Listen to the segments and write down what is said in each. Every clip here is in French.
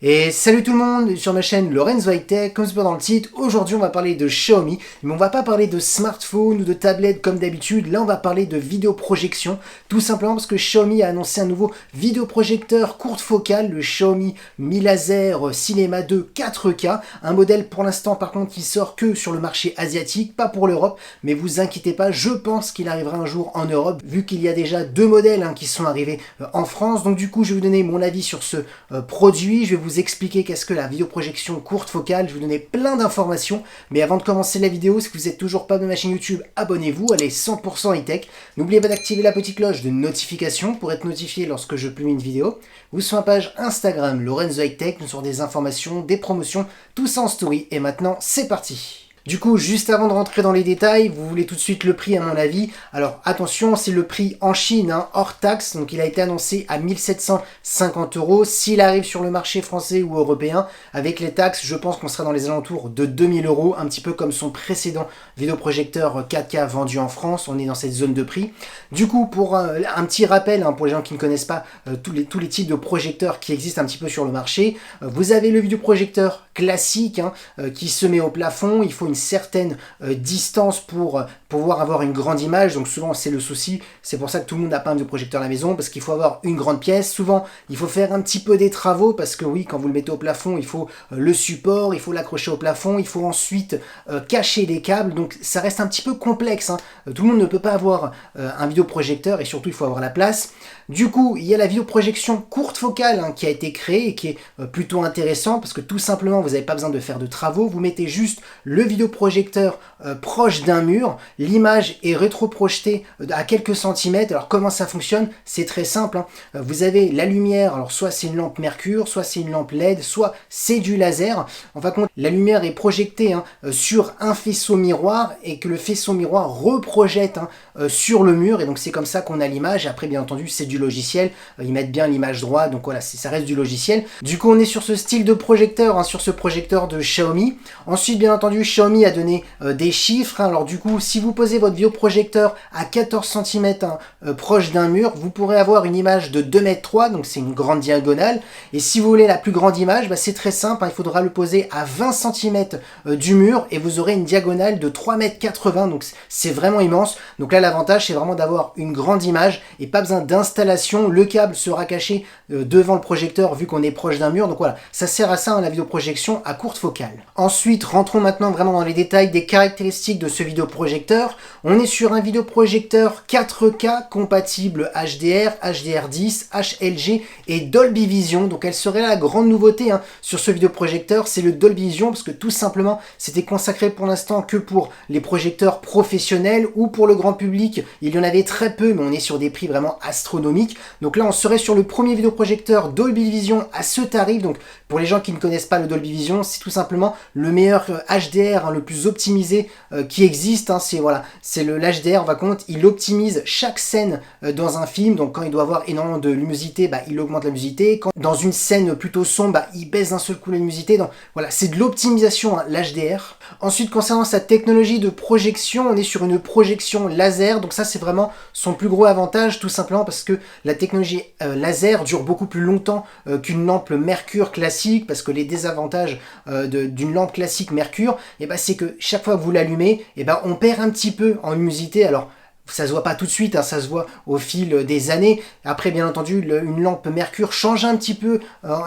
Et salut tout le monde, sur ma chaîne Lorenzo High Tech, comme c'est pas dans le titre, aujourd'hui on va parler de Xiaomi, mais on va pas parler de smartphone ou de tablette comme d'habitude, là on va parler de vidéoprojection, tout simplement parce que Xiaomi a annoncé un nouveau vidéoprojecteur courte focale, le Xiaomi Mi Laser Cinema 2 4K, un modèle pour l'instant par contre qui sort que sur le marché asiatique, pas pour l'Europe, mais vous inquiétez pas, je pense qu'il arrivera un jour en Europe, vu qu'il y a déjà deux modèles qui sont arrivés en France, donc du coup je vais vous donner mon avis sur ce produit, je vais vous expliquer qu'est-ce que la vidéoprojection courte focale, je vais vous donner plein d'informations, mais avant de commencer la vidéo, si vous n'êtes toujours pas de ma chaîne YouTube, abonnez-vous, elle est 100% high-tech. N'oubliez pas d'activer la petite cloche de notification pour être notifié lorsque je publie une vidéo. Vous sur ma page Instagram Lorenzo High Tech, nous sur des informations, des promotions, tout ça en story. Et maintenant, c'est parti. Du coup, juste avant de rentrer dans les détails, vous voulez tout de suite le prix à mon avis. Alors attention, c'est le prix en Chine, hors taxe, donc il a été annoncé à 1750 €. S'il arrive sur le marché français ou européen, avec les taxes, je pense qu'on sera dans les alentours de 2000 €, un petit peu comme son précédent vidéoprojecteur 4K vendu en France, on est dans cette zone de prix. Du coup, pour un petit rappel, pour les gens qui ne connaissent pas tous les types de projecteurs qui existent un petit peu sur le marché, vous avez le vidéoprojecteur classique qui se met au plafond, il faut une certaine distance pour pouvoir avoir une grande image, donc souvent c'est le souci, c'est pour ça que tout le monde n'a pas un vidéoprojecteur à la maison, parce qu'il faut avoir une grande pièce, souvent il faut faire un petit peu des travaux, parce que oui, quand vous le mettez au plafond, il faut le support, il faut l'accrocher au plafond, il faut ensuite cacher les câbles, donc ça reste un petit peu complexe, tout le monde ne peut pas avoir un vidéoprojecteur, et surtout il faut avoir la place. Du coup, il y a la vidéoprojection courte focale qui a été créée et qui est plutôt intéressant parce que tout simplement, vous n'avez pas besoin de faire de travaux. Vous mettez juste le vidéoprojecteur proche d'un mur. L'image est rétroprojetée à quelques centimètres. Alors comment ça fonctionne? C'est très simple. Vous avez la lumière, alors soit c'est une lampe mercure, soit c'est une lampe LED, soit c'est du laser. En fin de compte, la lumière est projetée sur un faisceau miroir et que le faisceau miroir reprojette sur le mur. Et donc c'est comme ça qu'on a l'image. Après, bien entendu, c'est du logiciel, ils mettent bien l'image droite, donc voilà, ça reste du logiciel. Du coup, on est sur ce style de projecteur, sur ce projecteur de Xiaomi. Ensuite, bien entendu, Xiaomi a donné des chiffres. Alors du coup, si vous posez votre vidéoprojecteur à 14 cm proche d'un mur, vous pourrez avoir une image de 2,3 m, donc c'est une grande diagonale. Et si vous voulez la plus grande image, c'est très simple, il faudra le poser à 20 cm du mur et vous aurez une diagonale de 3,80 m, donc c'est vraiment immense. Donc là, l'avantage, c'est vraiment d'avoir une grande image et pas besoin d'installer. Le câble sera caché devant le projecteur vu qu'on est proche d'un mur. Donc voilà, ça sert à ça la vidéoprojection à courte focale. Ensuite, rentrons maintenant vraiment dans les détails des caractéristiques de ce vidéoprojecteur. On est sur un vidéoprojecteur 4K compatible HDR, HDR10, HLG et Dolby Vision. Donc elle serait la grande nouveauté sur ce vidéoprojecteur, c'est le Dolby Vision parce que tout simplement c'était consacré pour l'instant que pour les projecteurs professionnels ou pour le grand public. Il y en avait très peu, mais on est sur des prix vraiment astronomiques. Donc là, on serait sur le premier vidéoprojecteur Dolby Vision à ce tarif. Donc pour les gens qui ne connaissent pas le Dolby Vision, c'est tout simplement le meilleur HDR, le plus optimisé qui existe. C'est voilà, c'est l'HDR, on va compte, il optimise chaque scène dans un film. Donc quand il doit avoir énormément de luminosité, il augmente la luminosité. Quand dans une scène plutôt sombre, il baisse d'un seul coup la luminosité. Donc voilà, c'est de l'optimisation, l'HDR. Ensuite, concernant sa technologie de projection, on est sur une projection laser. Donc ça, c'est vraiment son plus gros avantage, tout simplement parce que la technologie laser dure beaucoup plus longtemps qu'une lampe mercure classique, parce que les désavantages d'une lampe classique mercure, c'est que chaque fois que vous l'allumez, on perd un petit peu en luminosité. Alors ça se voit pas tout de suite, ça se voit au fil des années. Après, bien entendu, une lampe mercure change un petit peu,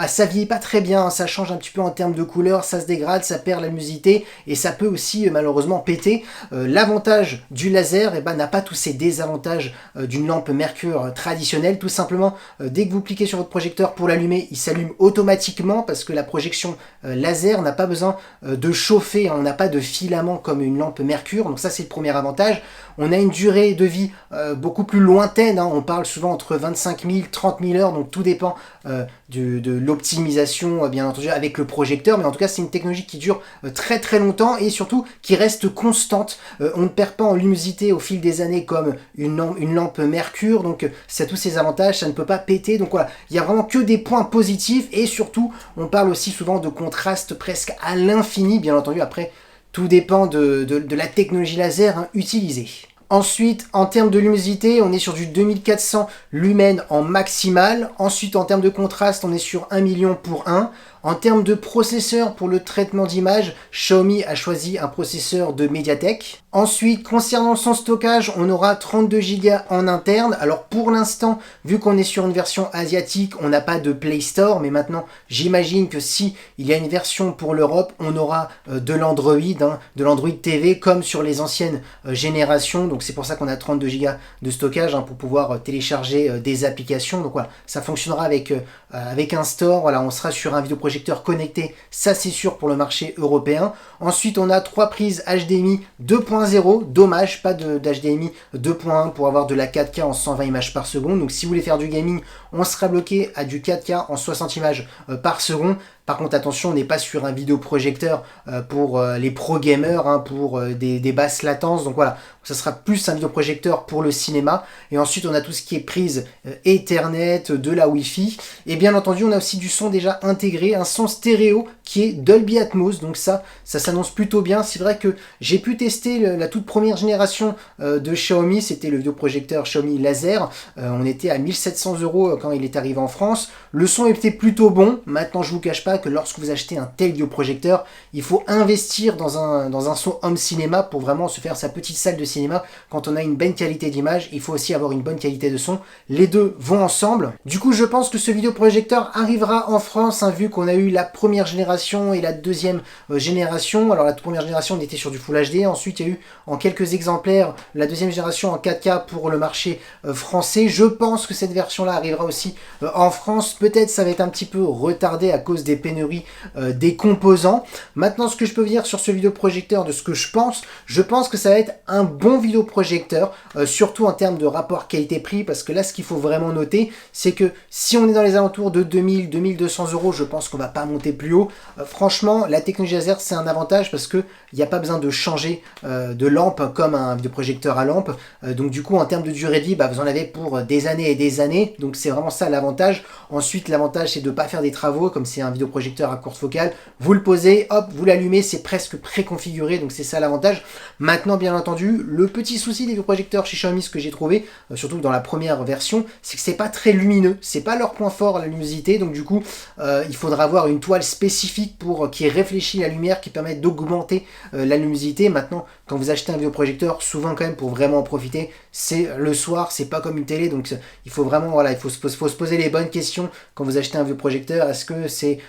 ça vieillit pas très bien, ça change un petit peu en termes de couleur, ça se dégrade, ça perd la luminosité et ça peut aussi malheureusement péter. L'avantage du laser n'a pas tous ces désavantages d'une lampe mercure traditionnelle. Tout simplement, dès que vous cliquez sur votre projecteur pour l'allumer, il s'allume automatiquement parce que la projection laser n'a pas besoin de chauffer, on n'a pas de filament comme une lampe mercure. Donc ça, c'est le premier avantage. On a une durée de vie beaucoup plus lointaine, on parle souvent entre 25 000 30 000 heures, donc tout dépend de l'optimisation bien entendu avec le projecteur, mais en tout cas c'est une technologie qui dure très très longtemps et surtout qui reste constante. On ne perd pas en luminosité au fil des années comme une lampe mercure, donc ça a tous ses avantages, ça ne peut pas péter. Donc voilà, il n'y a vraiment que des points positifs et surtout on parle aussi souvent de contraste presque à l'infini. Bien entendu, après tout dépend de la technologie laser utilisée. Ensuite, en termes de luminosité, on est sur du 2400 lumens en maximal. Ensuite, en termes de contraste, on est sur 1 million pour 1. En termes de processeur pour le traitement d'image, Xiaomi a choisi un processeur de Mediatek. Ensuite, concernant son stockage, on aura 32 Go en interne. Alors pour l'instant, vu qu'on est sur une version asiatique, on n'a pas de Play Store, mais maintenant j'imagine que si il y a une version pour l'Europe, on aura de l'Android, de l'Android TV comme sur les anciennes générations. Donc c'est pour ça qu'on a 32 Go de stockage pour pouvoir télécharger des applications. Donc voilà, ça fonctionnera avec un store. Voilà, on sera sur un vidéoprojecteur connecté, ça c'est sûr pour le marché européen. Ensuite, on a 3 prises HDMI 2.0. Dommage, pas d'HDMI 2.1 pour avoir de la 4K en 120 images par seconde. Donc si vous voulez faire du gaming, on sera bloqué à du 4K en 60 images par seconde. Par contre, attention, on n'est pas sur un vidéoprojecteur pour les pro gamers, pour des basses latences. Donc voilà, ça sera plus un vidéoprojecteur pour le cinéma. Et ensuite, on a tout ce qui est prise Ethernet, de la Wi-Fi. Et bien entendu, on a aussi du son déjà intégré, un son stéréo qui est Dolby Atmos. Donc ça s'annonce plutôt bien. C'est vrai que j'ai pu tester la toute première génération de Xiaomi. C'était le vidéoprojecteur Xiaomi Laser. On était à 1700 € quand il est arrivé en France. Le son était plutôt bon. Maintenant, je vous cache pas que lorsque vous achetez un tel vidéoprojecteur, il faut investir dans un son home cinéma pour vraiment se faire sa petite salle de cinéma. Quand on a une bonne qualité d'image, il faut aussi avoir une bonne qualité de son. Les deux vont ensemble. Du coup, je pense que ce vidéoprojecteur arrivera en France, vu qu'on a eu la première génération et la deuxième génération. Alors la première génération, on était sur du Full HD. Ensuite, il y a eu en quelques exemplaires la deuxième génération en 4K pour le marché français. Je pense que cette version-là arrivera aussi en France. Peut-être ça va être un petit peu retardé à cause des pénuries des composants. Maintenant, ce que je peux dire sur ce vidéoprojecteur, de ce que je pense que ça va être un bon vidéoprojecteur, surtout en termes de rapport qualité-prix, parce que là, ce qu'il faut vraiment noter, c'est que si on est dans les alentours de 2000-2200 €, je pense qu'on va pas monter plus haut. Franchement, la technologie laser, c'est un avantage parce que il n'y a pas besoin de changer de lampe comme un vidéoprojecteur à lampe. Donc du coup, en termes de durée de vie, vous en avez pour des années et des années. Donc c'est vraiment ça l'avantage. Ensuite, l'avantage, c'est de ne pas faire des travaux, comme c'est un vidéoprojecteur à courte focale. Vous le posez, hop, vous l'allumez, c'est presque préconfiguré. Donc c'est ça l'avantage. Maintenant, bien entendu, le petit souci des vidéoprojecteurs chez Xiaomi, ce que j'ai trouvé, surtout dans la première version, c'est que c'est pas très lumineux. C'est pas leur point fort, la luminosité. Donc du coup, il faudra avoir une toile spécifique qui réfléchit la lumière, qui permet d'augmenter la luminosité. Maintenant, quand vous achetez un vidéoprojecteur, souvent quand même pour vraiment en profiter, c'est le soir, c'est pas comme une télé, donc il faut vraiment, voilà, il faut se poser les bonnes questions quand vous achetez un vidéoprojecteur. Est-ce que c'est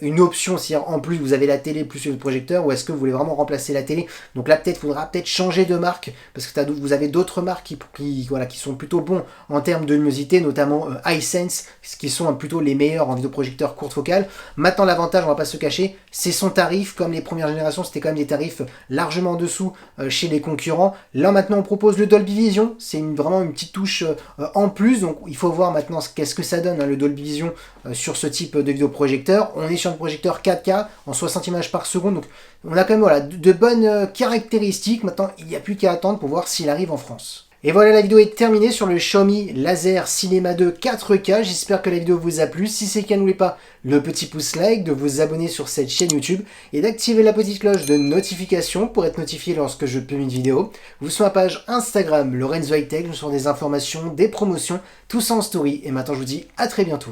une option, c'est-à-dire en plus vous avez la télé plus le projecteur, ou est-ce que vous voulez vraiment remplacer la télé? Donc là peut-être faudra peut-être changer de marque, parce que vous avez d'autres marques qui sont plutôt bons en termes de luminosité, notamment Hisense, qui sont plutôt les meilleurs en vidéoprojecteur courte focale. Maintenant l'avantage, on va pas se cacher, c'est son tarif. Comme les premières générations, c'était quand même des tarifs largement en dessous chez les concurrents. Là maintenant on propose le Dolby Vision, c'est vraiment une petite touche en plus, donc il faut voir maintenant qu'est-ce que ça donne le Dolby Vision sur ce type de vidéoprojecteur. On est sur un projecteur 4K en 60 images par seconde, donc on a quand même de bonnes caractéristiques. Maintenant il n'y a plus qu'à attendre pour voir s'il arrive en France. Et voilà, la vidéo est terminée sur le Xiaomi Laser Cinema 2 4K. J'espère que la vidéo vous a plu. Si c'est le cas, n'oubliez pas le petit pouce like, de vous abonner sur cette chaîne YouTube et d'activer la petite cloche de notification pour être notifié lorsque je publie une vidéo. Vous sur ma page Instagram Lorenzo Hightech, je vous des informations, des promotions, tout ça en story. Et maintenant je vous dis à très bientôt.